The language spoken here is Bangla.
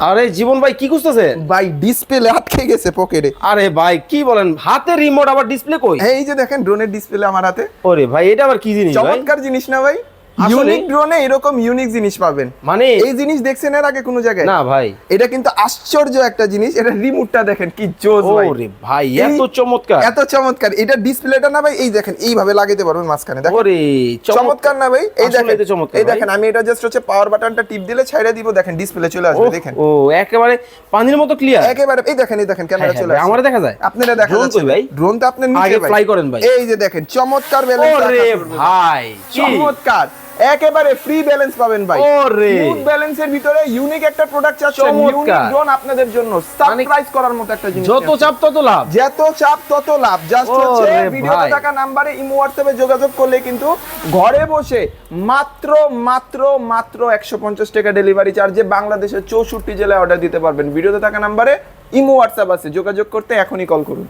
আরে জীবন ভাই কি করতেছেন? ভাই ডিসপ্লে আটকে গেছে পকেটে। আরে ভাই কি বলেন, হাতে রিমোট আবার ডিসপ্লে কই? এই যে দেখেন ড্রোনের ডিসপ্লে আমার হাতে। ওরে ভাই এটা আবার কি জিনিস ভাই? চমৎকার জিনিস না ভাই? আসলে? ইউনিক ড্রোনে এরকম ইউনিক জিনিস পাবেন। মানে এই জিনিস দেখছেন এর আগে কোনো জায়গায়? না ভাই। এটা কিন্তু আশ্চর্য একটা জিনিস। এটা রিমোটটা দেখেন কি জোস ভাই। ওরে ভাই এই- এত চমৎকার। এত চমৎকার। এটা ডিসপ্লেটা না ভাই, এই দেখেন এইভাবে লাগাইতে পারবেন মাঝখানে দেখেন। ওরে চমৎকার না ভাই? এই আসলেই দেখেন, তো চমৎকার এই ভাই। দেখেন আমি এটা জাস্ট হচ্ছে পাওয়ার বাটনটা টিপ দিলে ছাইড়া দিব, দেখেন ডিসপ্লে চলে আসবে দেখেন। ও একেবারে পানির মতো ক্লিয়ার। একেবারে এই দেখেন ক্যামেরা চলে আসছে। আমারে দেখা যায়? আপনারা দেখা Drone যাচ্ছে কই ভাই? ড্রোন তো আপনার নিচে আগে ভাই। fly করেন ভাই। এই যে দেখেন চমৎকার ব্যালেন্স। ওরে ভাই কি? চমৎকার, একেবারে ফ্রি ব্যালেন্স পাবেন ভাই। ওরে। স্মুথ ব্যালেন্সের ভিতরে ইউনিক একটা প্রোডাক্ট চাচ্ছেন, চমৎকার। ইউনিক ড্রোন আপনাদের জন্য সারপ্রাইজ করার মতো একটা জিনিস। যত চাপ তত লাভ। যত চাপ তত লাভ। জাস্ট হচ্ছে ওরে ভিডিওতে ভাই। থাকা নাম্বারে ইমো হোয়াটসঅ্যাপে যোগাযোগ করলে কিন্তু ঘরে বসে মাত্র মাত্র মাত্র 150 টাকা ডেলিভারি চার্জে বাংলাদেশের 64 জেলায় অর্ডার দিতে পারবেন। ভিডিওতে থাকা নাম্বারে ইমো হোয়াটসঅ্যাপ আছে, যোগাযোগ করতে এখনই কল করুন।